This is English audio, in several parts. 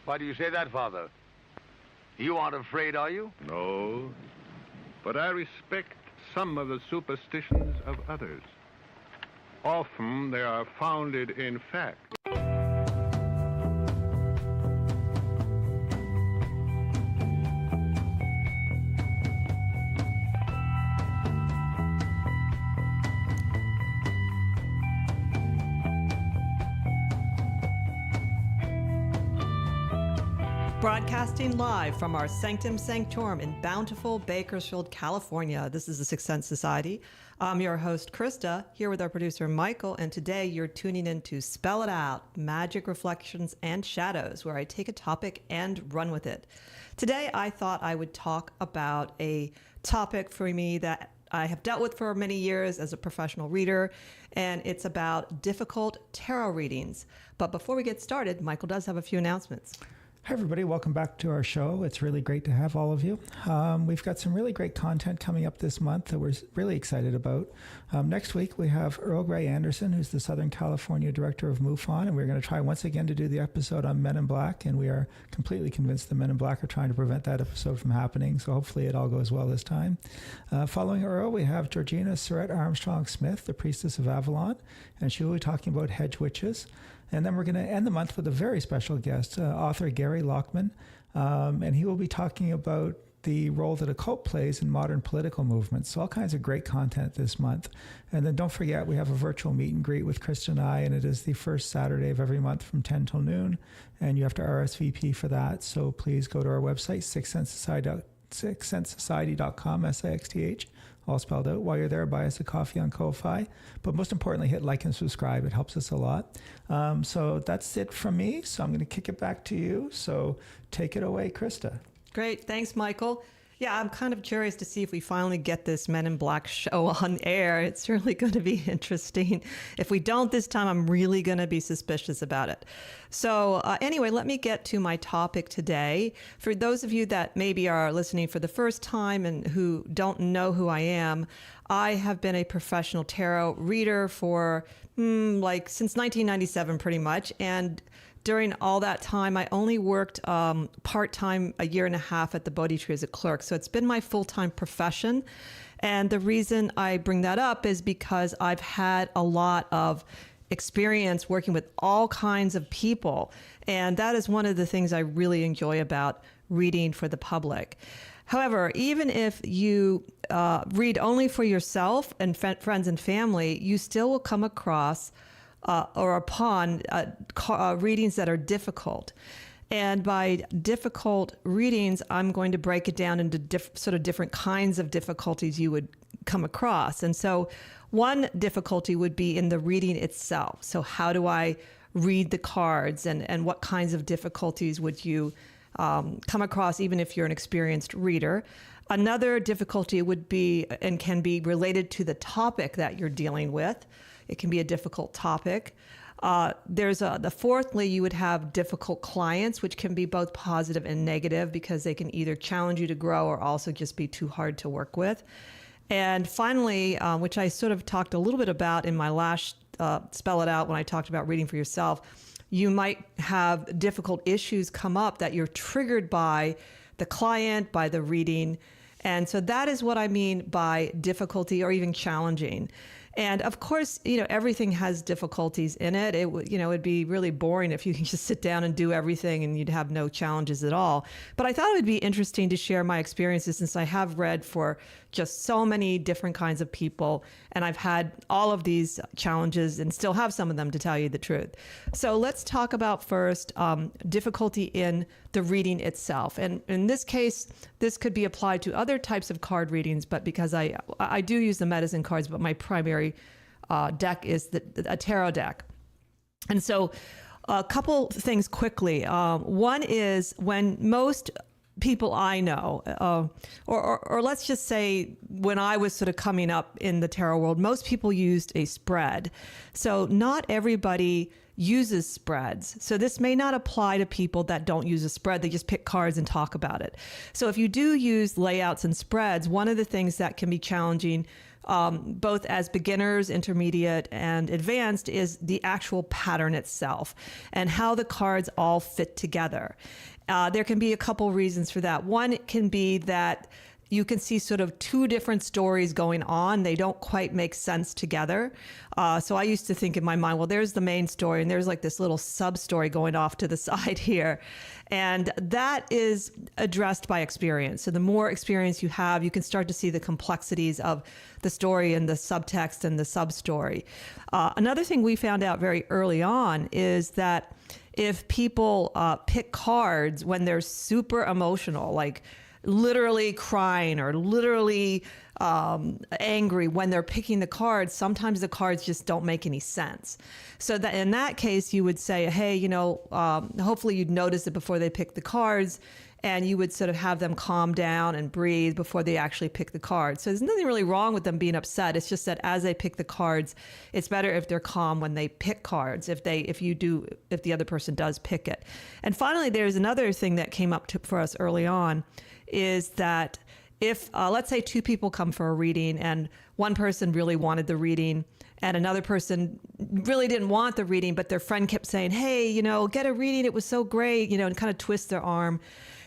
Why do you say that, Father? You aren't afraid, are you? No, but I respect some of the superstitions of others. Often they are founded in fact. Broadcasting live from our Sanctum Sanctorum in bountiful Bakersfield, California. This is the Sixth Sense Society. I'm your host, Krista, here with our producer, Michael, and today you're tuning in to Spell It Out, Magic, Reflections, and Shadows, where I take a topic and run with it. Today, I thought I would talk about a topic for me that I have dealt with for many years as a professional reader, and it's about difficult tarot readings. But before we get started, Michael does have a few announcements. Hi, everybody. Welcome back to our show. It's really great to have all of you. We've got some really great content coming up this month that we're really excited about. Next week, we have Earl Grey Anderson, who's the Southern California director of MUFON, and we're going to try once again to do the episode on Men in Black, and we are completely convinced the Men in Black are trying to prevent that episode from happening, so hopefully it all goes well this time. Following Earl, we have Georgina Surratt Armstrong-Smith, the Priestess of Avalon, and she will be talking about hedge witches. And then we're going to end the month with a very special guest, author Gary Lockman, and he will be talking about the role that a cult plays in modern political movements. So all kinds of great content this month. And then don't forget, we have a virtual meet and greet with Krista and I, and it is the first Saturday of every month from 10 till noon, and you have to RSVP for that. So please go to our website, sixthsensesociety.com, SIXTH, all spelled out. While you're there, buy us a coffee on Ko-Fi. But most importantly, hit like and subscribe. It helps us a lot. So that's it from me. So I'm going to kick it back to you. So take it away, Krista. Great. Thanks, Michael. Yeah, I'm kind of curious to see if we finally get this Men in Black show on air. It's really going to be interesting. If we don't this time, I'm really going to be suspicious about it. So anyway, let me get to my topic today. For those of you that maybe are listening for the first time and who don't know who I am, I have been a professional tarot reader for since 1997 pretty much. And during all that time, I only worked part-time a year and a half at the Bodhi Tree as a clerk. So it's been my full-time profession. And the reason I bring that up is because I've had a lot of experience working with all kinds of people. And that is one of the things I really enjoy about reading for the public. However, even if you read only for yourself and friends and family, you still will come across or upon readings that are difficult. And by difficult readings, I'm going to break it down into different kinds of difficulties you would come across. And so one difficulty would be in the reading itself. So how do I read the cards, and what kinds of difficulties would you come across even if you're an experienced reader? Another difficulty would be and can be related to the topic that you're dealing with. It can be a difficult topic. Fourthly, you would have difficult clients, which can be both positive and negative because they can either challenge you to grow or also just be too hard to work with. And finally, which I sort of talked a little bit about in my last Spell It Out when I talked about reading for yourself, you might have difficult issues come up that you're triggered by the client, by the reading. And so that is what I mean by difficulty or even challenging. And of course, everything has difficulties in it. It'd be really boring if you can just sit down and do everything and you'd have no challenges at all. But I thought it would be interesting to share my experiences since I have read for just so many different kinds of people. And I've had all of these challenges and still have some of them, to tell you the truth. So let's talk about first difficulty in the reading itself. And in this case, this could be applied to other types of card readings, but because I do use the medicine cards, but my primary deck is a tarot deck. And so a couple things quickly. One is when most people I know, or let's just say when I was sort of coming up in the tarot world, most people used a spread. So not everybody uses spreads. So this may not apply to people that don't use a spread. They just pick cards and talk about it. So if you do use layouts and spreads, one of the things that can be challenging both as beginners, intermediate, and advanced, is the actual pattern itself and how the cards all fit together. There can be a couple reasons for that. One, it can be that you can see sort of two different stories going on. They don't quite make sense together. So I used to think in my mind, well, there's the main story and there's like this little sub story going off to the side here. And that is addressed by experience. So the more experience you have, you can start to see the complexities of the story and the subtext and the sub story. Another thing we found out very early on is that if people pick cards when they're super emotional, like literally crying or literally angry when they're picking the cards, sometimes the cards just don't make any sense. So that in that case, you would say, hey, hopefully you'd notice it before they pick the cards, and you would sort of have them calm down and breathe before they actually pick the cards. So there's nothing really wrong with them being upset. It's just that as they pick the cards, it's better if they're calm when they pick cards, if the other person does pick it. And finally, there's another thing that came up for us early on, is that if, let's say, two people come for a reading and one person really wanted the reading and another person really didn't want the reading, but their friend kept saying, hey, get a reading, it was so great, and kind of twist their arm.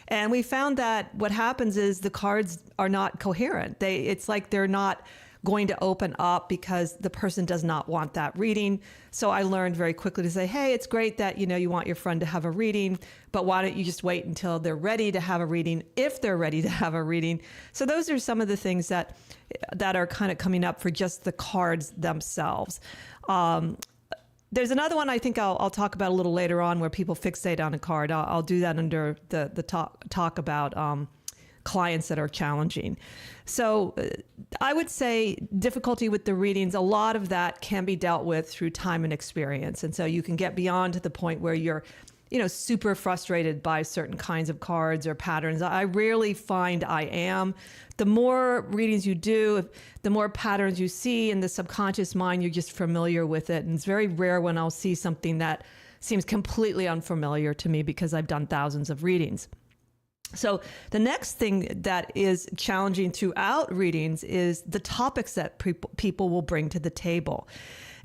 And we found that what happens is the cards are not coherent. It's like they're not going to open up because the person does not want that reading. So I learned very quickly to say, hey, it's great that, you want your friend to have a reading, but why don't you just wait until they're ready to have a reading, if they're ready to have a reading. So those are some of the things that are kind of coming up for just the cards themselves. There's another one I think I'll talk about a little later on where people fixate on a card. I'll do that under the talk about clients that are challenging. So I would say difficulty with the readings, a lot of that can be dealt with through time and experience. And so you can get beyond to the point where you're, super frustrated by certain kinds of cards or patterns. I rarely find I am. The more readings you do, the more patterns you see in the subconscious mind, you're just familiar with it. And it's very rare when I'll see something that seems completely unfamiliar to me because I've done thousands of readings. So the next thing that is challenging throughout readings is the topics that people will bring to the table.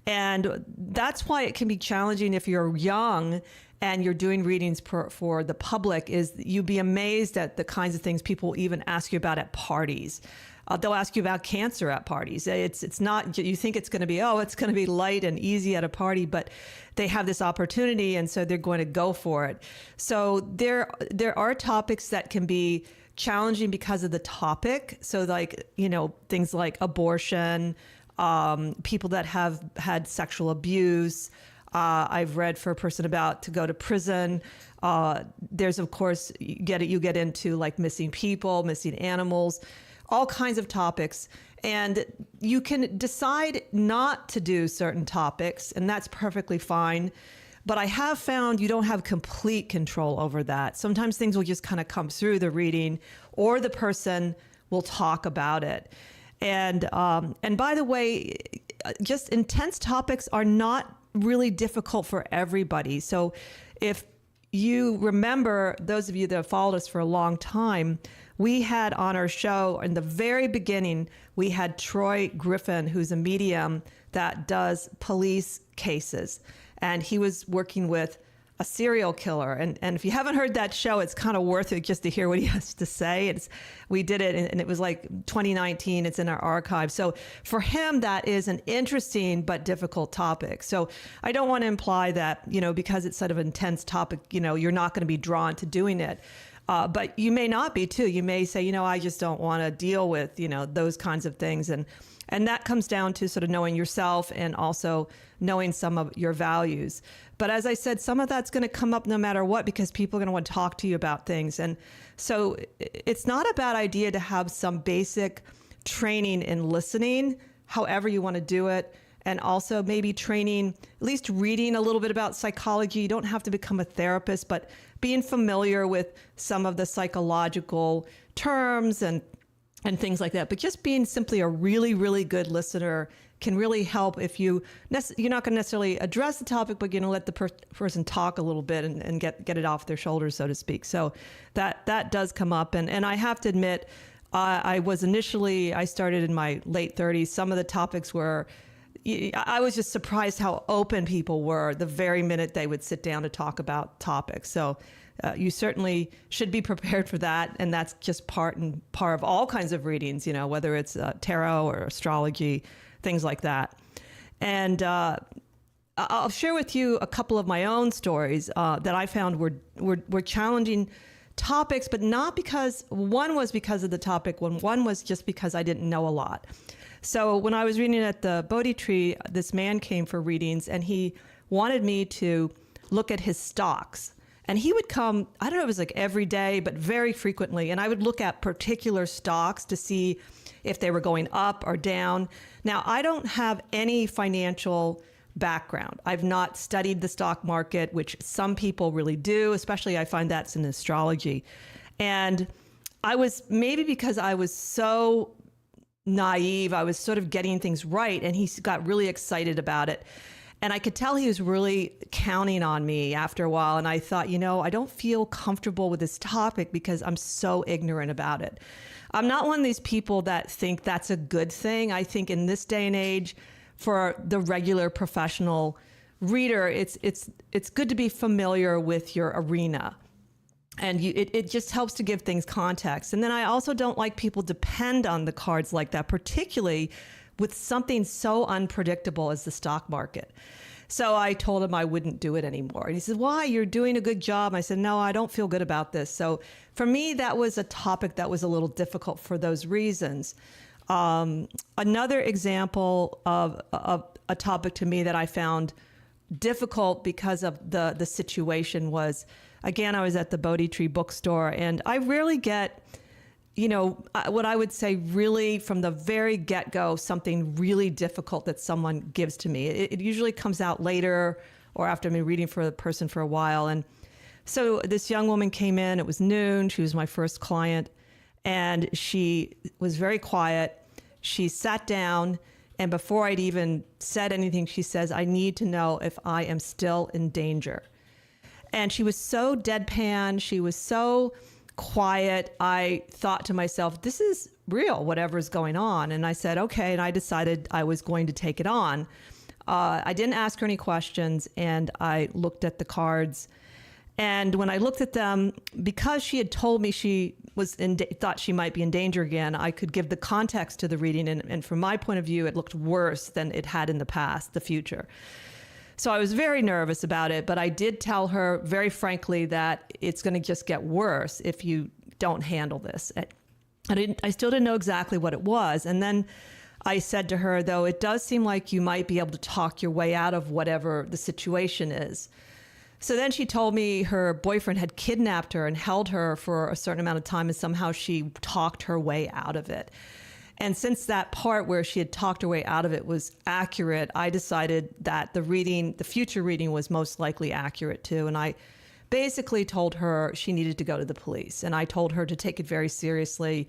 And that's why it can be challenging if you're young and you're doing readings for the public, is you'd be amazed at the kinds of things people will even ask you about at parties. They'll ask you about cancer at parties. It's not, you think it's going to be light and easy at a party, but they have this opportunity and so they're going to go for it. So there are topics that can be challenging because of the topic. So like, things like abortion, people that have had sexual abuse. I've read for a person about to go to prison. There's, of course, you get into like missing people, missing animals, all kinds of topics. And you can decide not to do certain topics, and that's perfectly fine. But I have found you don't have complete control over that. Sometimes things will just kind of come through the reading, or the person will talk about it. And by the way, just intense topics are not really difficult for everybody. So if you remember, those of you that have followed us for a long time, we had on our show in the very beginning, we had Troy Griffin, who's a medium that does police cases. And he was working with a serial killer. And if you haven't heard that show, it's kind of worth it just to hear what he has to say. We did it, and it was like 2019. It's in our archive. So for him, that is an interesting but difficult topic. So I don't want to imply that, because it's sort of an intense topic, you're not going to be drawn to doing it. But you may not be too. You may say, I just don't want to deal with, those kinds of things. And that comes down to sort of knowing yourself and also knowing some of your values. But as I said, some of that's going to come up no matter what, because people are going to want to talk to you about things. And so it's not a bad idea to have some basic training in listening, however you want to do it. And also maybe training, at least reading a little bit about psychology. You don't have to become a therapist, but being familiar with some of the psychological terms and things like that. But just being simply a really, really good listener can really help if you're not going to necessarily address the topic, but you're going to let the person talk a little bit and get it off their shoulders, so to speak. So that does come up. And I have to admit, I started in my late 30s. Some of the topics were, I was just surprised how open people were the very minute they would sit down to talk about topics. So you certainly should be prepared for that. And that's just part of all kinds of readings, whether it's tarot or astrology, things like that. And I'll share with you a couple of my own stories that I found were challenging topics, but not because one was because of the topic, one was just because I didn't know a lot. So when I was reading at the Bodhi Tree, this man came for readings and he wanted me to look at his stocks. And he would come, I don't know, it was like every day, but very frequently. And I would look at particular stocks to see if they were going up or down. Now, I don't have any financial background. I've not studied the stock market, which some people really do, especially I find that's in astrology. And maybe because I was so naive, I was sort of getting things right, and he got really excited about it. And I could tell he was really counting on me after a while. And I thought, I don't feel comfortable with this topic because I'm so ignorant about it. I'm not one of these people that think that's a good thing. I think in this day and age, for the regular professional reader, it's good to be familiar with your arena. And it just helps to give things context. And then I also don't like people depend on the cards like that, particularly with something so unpredictable as the stock market. So I told him I wouldn't do it anymore. And he said, why? You're doing a good job. I said, no, I don't feel good about this. So for me, that was a topic that was a little difficult for those reasons. Another example of a topic to me that I found difficult because of the situation was, again, I was at the Bodhi Tree bookstore, and I rarely get, what I would say really from the very get-go, something really difficult that someone gives to me. It usually comes out later or after I've been reading for the person for a while. And so this young woman came in, it was noon, she was my first client, and she was very quiet. She sat down, and before I'd even said anything, she says, I need to know if I am still in danger. And she was so deadpan. She was so quiet. I thought to myself, this is real, whatever's going on. And I said, okay. And I decided I was going to take it on. I didn't ask her any questions, and I looked at the cards. And when I looked at them, because she had told me she was thought she might be in danger again, I could give the context to the reading. And from my point of view, it looked worse than it had in the past, the future. So I was very nervous about it, but I did tell her very frankly that it's going to just get worse if you don't handle this. I still didn't know exactly what it was. And then I said to her, though, it does seem like you might be able to talk your way out of whatever the situation is. So then she told me her boyfriend had kidnapped her and held her for a certain amount of time, and somehow she talked her way out of it. And since that part where she had talked her way out of it was accurate, I decided that the future reading was most likely accurate too. And I basically told her she needed to go to the police. And I told her to take it very seriously.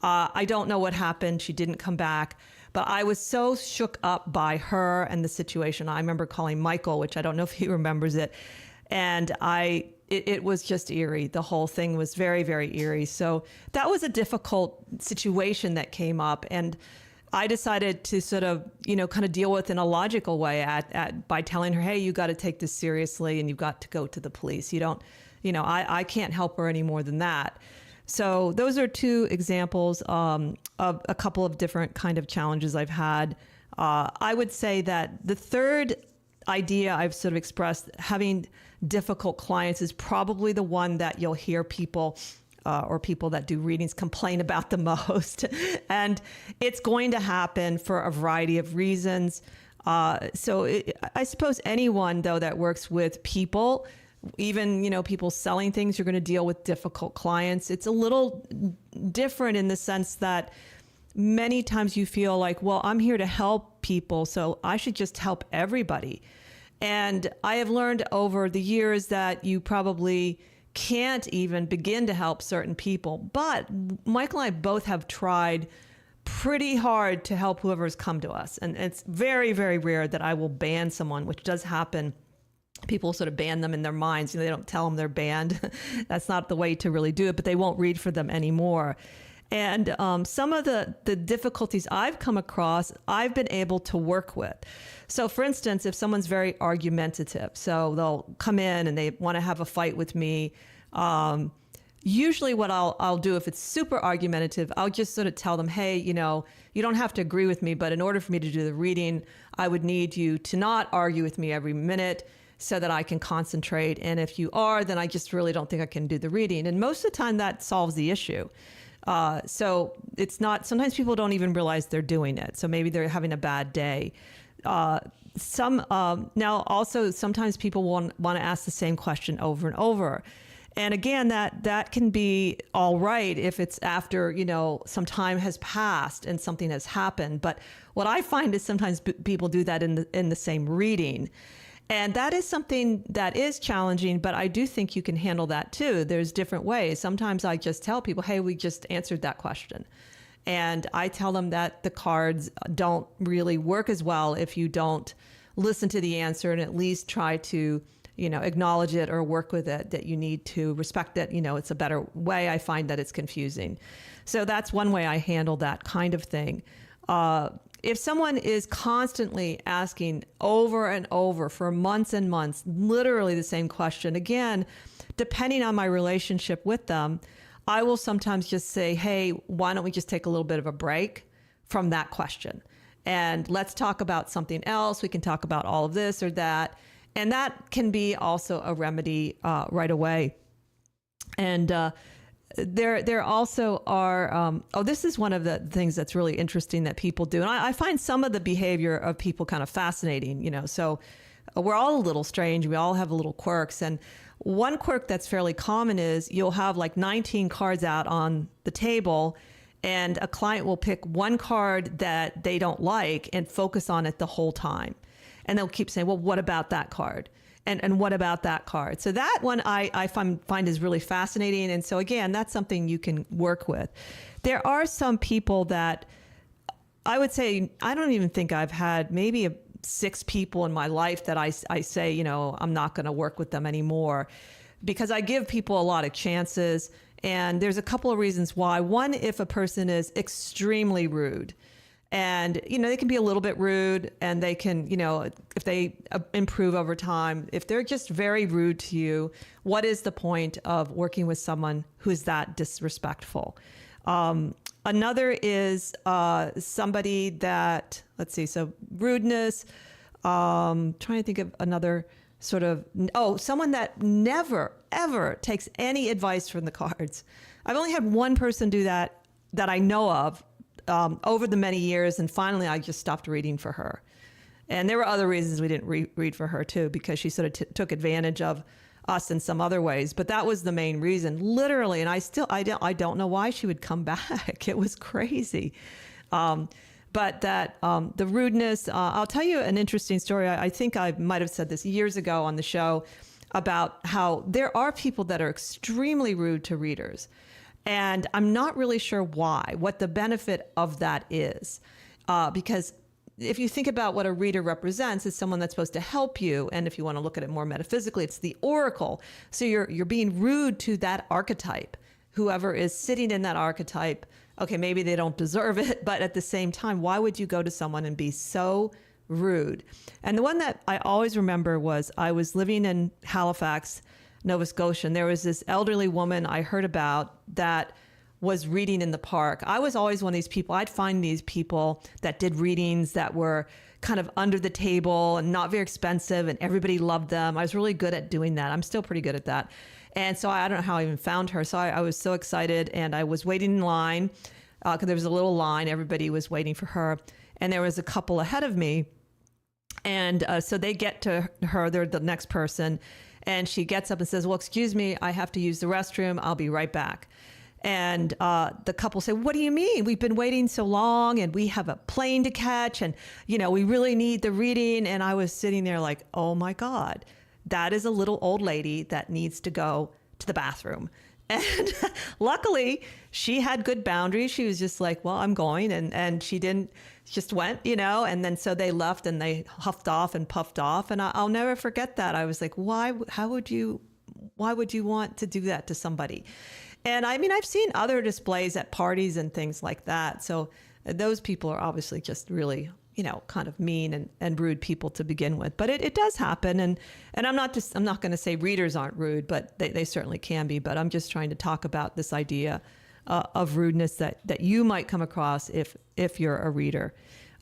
I don't know what happened. She didn't come back. But I was so shook up by her and the situation. I remember calling Michael, which I don't know if he remembers it. And it was just eerie. The whole thing was very, very eerie. So that was a difficult situation that came up. And I decided to sort of, kind of deal with in a logical way by telling her, hey, you got to take this seriously and you've got to go to the police. You don't, I can't help her any more than that. So those are two examples of a couple of different kind of challenges I've had. I would say that the third idea I've sort of expressed, having difficult clients, is probably the one that you'll hear people or people that do readings complain about the most. And it's going to happen for a variety of reasons. I suppose anyone, though, that works with people, even, people selling things, you're going to deal with difficult clients. It's a little different in the sense that many times you feel like, well, I'm here to help people, so I should just help everybody. And I have learned over the years that you probably can't even begin to help certain people. But Michael and I both have tried pretty hard to help whoever's come to us. And it's very, very rare that I will ban someone, which does happen. People sort of ban them in their minds. They don't tell them they're banned. That's not the way to really do it, but they won't read for them anymore. And some of the difficulties I've come across, I've been able to work with. So for instance, if someone's very argumentative, so they'll come in and they want to have a fight with me, usually what I'll do if it's super argumentative, I'll just sort of tell them, hey, you don't have to agree with me, but in order for me to do the reading, I would need you to not argue with me every minute so that I can concentrate. And if you are, then I just really don't think I can do the reading. And most of the time that solves the issue. So it's not, sometimes people don't even realize they're doing it. So maybe they're having a bad day. Now also sometimes people want to ask the same question over and over. And again, that can be all right if it's after, some time has passed and something has happened. But what I find is sometimes people do that in the same reading. And that is something that is challenging, but I do think you can handle that too. There's different ways. Sometimes I just tell people, hey, we just answered that question. And I tell them that the cards don't really work as well if you don't listen to the answer and at least try to, acknowledge it or work with it, that you need to respect it. It's a better way. I find that it's confusing. So that's one way I handle that kind of thing. If someone is constantly asking over and over for months and months, literally the same question, again, depending on my relationship with them, I will sometimes just say, hey, why don't we just take a little bit of a break from that question? And let's talk about something else. We can talk about all of this or that. And that can be also a remedy right away. And there also are, this is one of the things that's really interesting that people do. And I find some of the behavior of people kind of fascinating, so we're all a little strange. We all have little quirks. And one quirk that's fairly common is you'll have like 19 cards out on the table and a client will pick one card that they don't like and focus on it the whole time. And they'll keep saying, well, what about that card? And what about that card? So that one I find is really fascinating. And so again, that's something you can work with. There are some people that I would say, I don't even think I've had maybe 6 people in my life that I say, I'm not going to work with them anymore, because I give people a lot of chances. And there's a couple of reasons why. One, if a person is extremely rude, and, they can be a little bit rude, and they can, if they improve over time, if they're just very rude to you, what is the point of working with someone who is that disrespectful? Another is somebody that, let's see, so rudeness, trying to think of another sort of, someone that never, ever takes any advice from the cards. I've only had one person do that I know of over the many years, and finally I just stopped reading for her. And there were other reasons we didn't read for her too, because she sort of took advantage of us in some other ways. But that was the main reason, literally. And I don't know why she would come back. It was crazy. But that the rudeness, I'll tell you an interesting story. I think I might have said this years ago on the show about how there are people that are extremely rude to readers. And I'm not really sure why, what the benefit of that is. Because if you think about what a reader represents, it's someone that's supposed to help you. And if you want to look at it more metaphysically, it's the oracle. So you're being rude to that archetype. Whoever is sitting in that archetype, okay, maybe they don't deserve it, but at the same time, why would you go to someone and be so rude? And the one that I always remember was I was living in Halifax, Nova Scotia, and there was this elderly woman I heard about that was reading in the park. I was always one of these people. I'd find these people that did readings that were kind of under the table and not very expensive, and everybody loved them. I was really good at doing that. I'm still pretty good at that. And so I don't know how I even found her. So I was so excited, and I was waiting in line because there was a little line. Everybody was waiting for her, and there was a couple ahead of me. And so they get to her, they're the next person, and she gets up and says, well, excuse me, I have to use the restroom. I'll be right back. And the couple say, what do you mean? We've been waiting so long, and we have a plane to catch, and, we really need the reading. And I was sitting there like, oh my God, that is a little old lady that needs to go to the bathroom. And luckily she had good boundaries. She was just like, well, I'm going. And she didn't, just went, and then so they left and they huffed off and puffed off. And I'll never forget that. I was like, why would you want to do that to somebody? And I mean, I've seen other displays at parties and things like that. So those people are obviously just really, kind of mean and rude people to begin with. But it does happen. And I'm not going to say readers aren't rude, but they certainly can be. But I'm just trying to talk about this idea of rudeness that you might come across if you're a reader.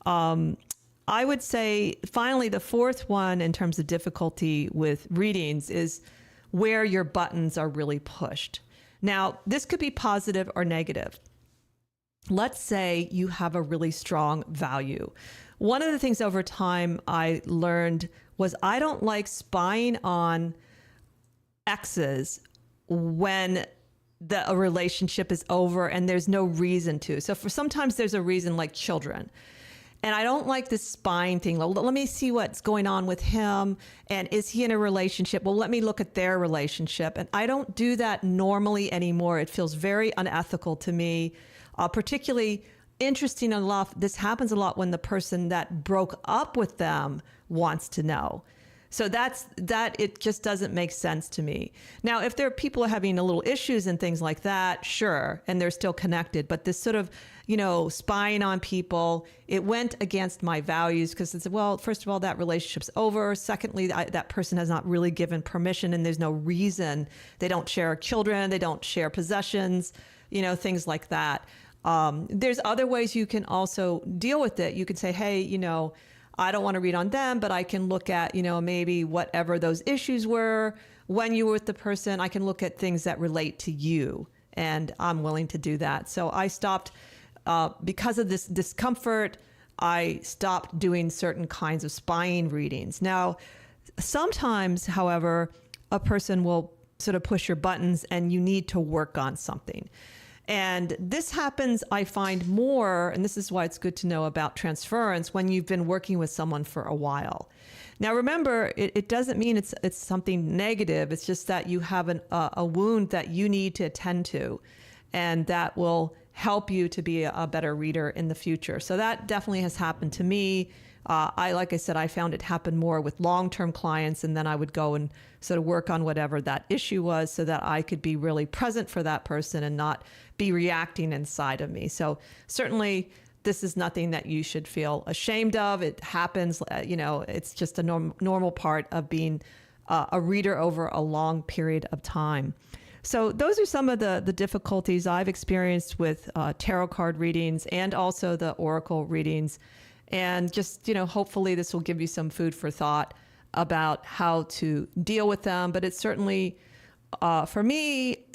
I would say, finally, the fourth one in terms of difficulty with readings is where your buttons are really pushed. Now, this could be positive or negative. Let's say you have a really strong value. One of the things over time I learned was I don't like spying on exes when a relationship is over and there's no reason to. So sometimes there's a reason, like children. And I don't like this spying thing. Let me see what's going on with him. And is he in a relationship? Well, let me look at their relationship. And I don't do that normally anymore. It feels very unethical to me. Particularly interesting enough, this happens a lot when the person that broke up with them wants to know. So it just doesn't make sense to me. Now, if there are people having a little issues and things like that, sure, and they're still connected. But this sort of, spying on people, it went against my values because it's, well, first of all, that relationship's over. Secondly, that person has not really given permission and there's no reason. They don't share children. They don't share possessions, things like that. There's other ways you can also deal with it. You can say, hey, I don't want to read on them, but I can look at, maybe whatever those issues were when you were with the person. I can look at things that relate to you, and I'm willing to do that. So I stopped, because of this discomfort, I stopped doing certain kinds of spying readings. Now, sometimes, however, a person will sort of push your buttons and you need to work on something. And this happens, I find, more, and this is why it's good to know about transference, when you've been working with someone for a while. Now, remember, it doesn't mean it's something negative. It's just that you have a wound that you need to attend to, and that will help you to be a better reader in the future. So that definitely has happened to me. Like I said, I found it happen more with long-term clients, and then I would go and sort of work on whatever that issue was so that I could be really present for that person and not be reacting inside of me. So certainly this is nothing that you should feel ashamed of. It happens, it's just a normal part of being a reader over a long period of time. So those are some of the difficulties I've experienced with tarot card readings and also the oracle readings. And just, hopefully this will give you some food for thought about how to deal with them. But it's certainly, for me,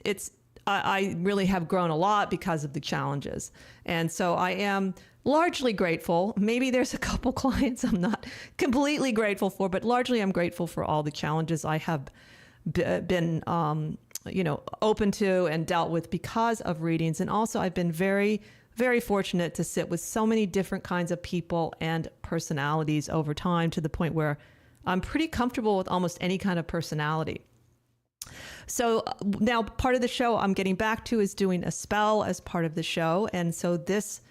I really have grown a lot because of the challenges. And so I am largely grateful. Maybe there's a couple clients I'm not completely grateful for, but largely I'm grateful for all the challenges I have been, open to and dealt with because of readings. And also I've been very, very fortunate to sit with so many different kinds of people and personalities over time, to the point where I'm pretty comfortable with almost any kind of personality. So now part of the show I'm getting back to is doing a spell as part of the show. And so this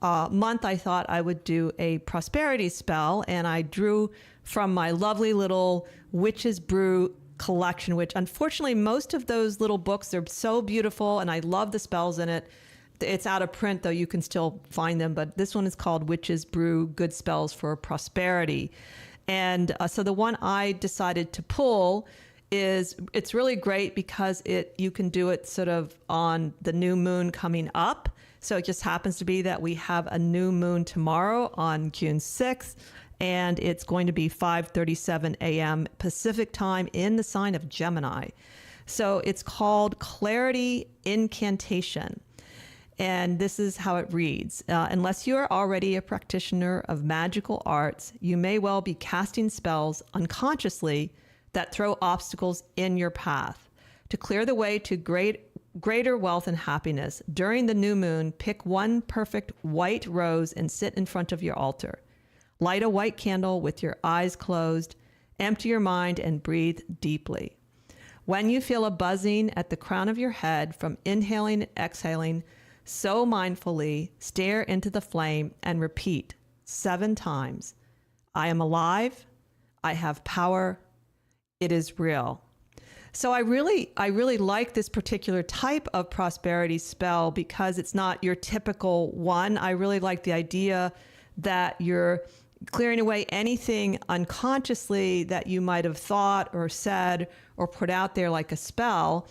month I thought I would do a prosperity spell, and I drew from my lovely little Witch's Brew collection, which unfortunately most of those little books are so beautiful and I love the spells in it. It's out of print, though. You can still find them. But this one is called Witch's Brew, Good Spells for Prosperity. And so the one I decided to pull it's really great because you can do it sort of on the new moon coming up. So it just happens to be that we have a new moon tomorrow on June 6th. And it's going to be 5:37 a.m. Pacific time in the sign of Gemini. So it's called Clarity Incantation. And this is how it reads. Unless you are already a practitioner of magical arts, you may well be casting spells unconsciously that throw obstacles in your path. To clear the way to greater wealth and happiness, during the new moon, pick one perfect white rose and sit in front of your altar. Light a white candle with your eyes closed, empty your mind, and breathe deeply. When you feel a buzzing at the crown of your head from inhaling and exhaling, so mindfully stare into the flame and repeat 7 times, I am alive, I have power, it is real. So I really like this particular type of prosperity spell because it's not your typical one. I really like the idea that you're clearing away anything unconsciously that you might have thought or said or put out there like a spell.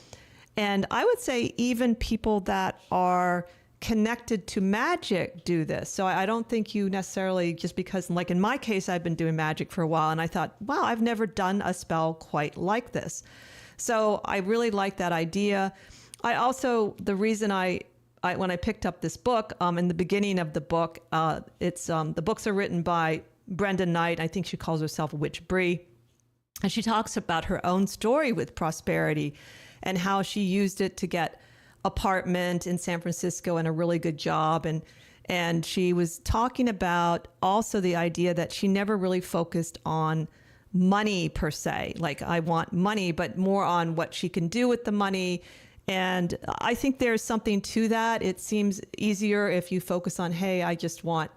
And I would say even people that are connected to magic do this. So I don't think you necessarily, just because, like in my case, I've been doing magic for a while and I thought, wow, I've never done a spell quite like this. So I really like that idea. I also, the reason I when I picked up this book, in the beginning of the book, the books are written by Brenda Knight. I think she calls herself Witch Bree. And she talks about her own story with prosperity and how she used it to get apartment in San Francisco and a really good job. And she was talking about also the idea that she never really focused on money per se, like I want money, but more on what she can do with the money. And I think there's something to that. It seems easier if you focus on, hey, I just want,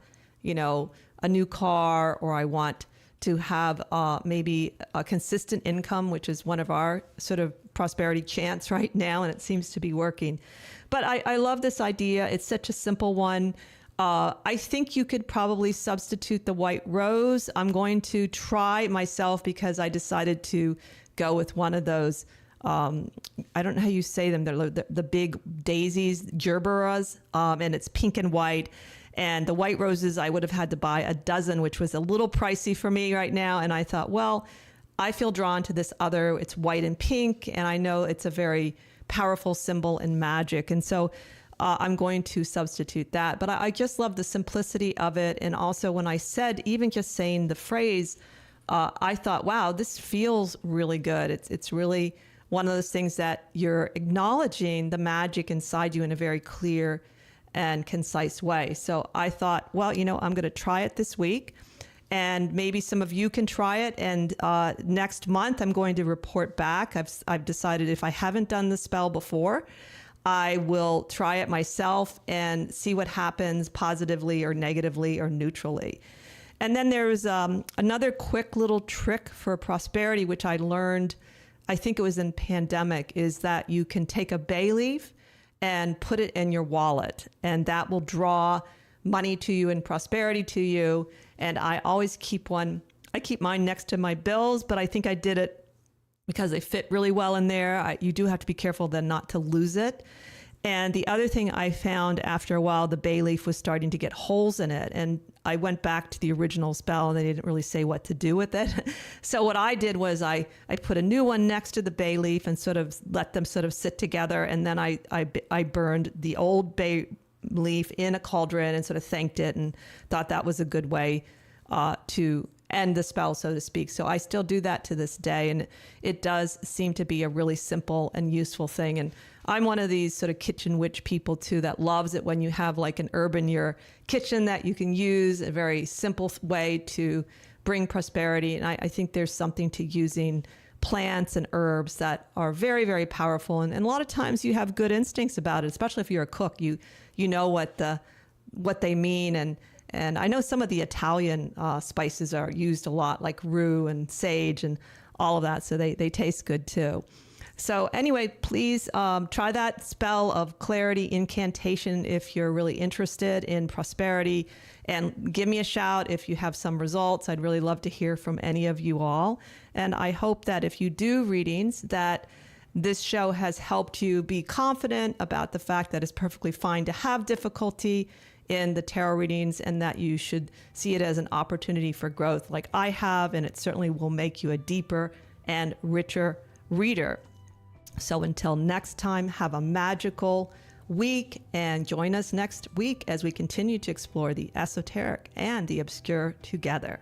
a new car, or I want to have maybe a consistent income, which is one of our sort of prosperity chants right now, and it seems to be working. But I love this idea. It's such a simple one. I think you could probably substitute the white rose. I'm going to try myself because I decided to go with one of those. I don't know how you say them. They're the big daisies, gerberas, and it's pink and white. And the white roses, I would have had to buy a dozen, which was a little pricey for me right now. And I thought, well, I feel drawn to this other. It's white and pink, and I know it's a very powerful symbol in magic. And so I'm going to substitute that. But I just love the simplicity of it. And also when I said, even just saying the phrase, I thought, wow, this feels really good. It's really one of those things that you're acknowledging the magic inside you in a very clear and concise way. So I thought, well, I'm going to try it this week, and maybe some of you can try it. And next month, I'm going to report back. I've decided if I haven't done the spell before, I will try it myself and see what happens positively or negatively or neutrally. And then there's another quick little trick for prosperity, which I learned, I think it was in pandemic, is that you can take a bay leaf and put it in your wallet, and that will draw money to you and prosperity to you. And I always keep one. I keep mine next to my bills, but I think I did it because they fit really well in there. You do have to be careful then not to lose it. And the other thing I found after a while, the bay leaf was starting to get holes in it. And I went back to the original spell and they didn't really say what to do with it. So what I did was I put a new one next to the bay leaf and sort of let them sort of sit together. And then I burned the old bay leaf in a cauldron and sort of thanked it and thought that was a good way to end the spell, so to speak. So I still do that to this day. And it does seem to be a really simple and useful thing. And I'm one of these sort of kitchen witch people too that loves it when you have like an herb in your kitchen that you can use, a very simple way to bring prosperity. And I think there's something to using plants and herbs that are very, very powerful. And a lot of times you have good instincts about it, especially if you're a cook. You know what they mean. And I know some of the Italian spices are used a lot, like rue and sage and all of that. So they taste good too. So anyway, please try that spell of clarity incantation if you're really interested in prosperity, and give me a shout if you have some results. I'd really love to hear from any of you all. And I hope that if you do readings, that this show has helped you be confident about the fact that it's perfectly fine to have difficulty in the tarot readings, and that you should see it as an opportunity for growth like I have, and it certainly will make you a deeper and richer reader. So until next time, have a magical week, and join us next week as we continue to explore the esoteric and the obscure together.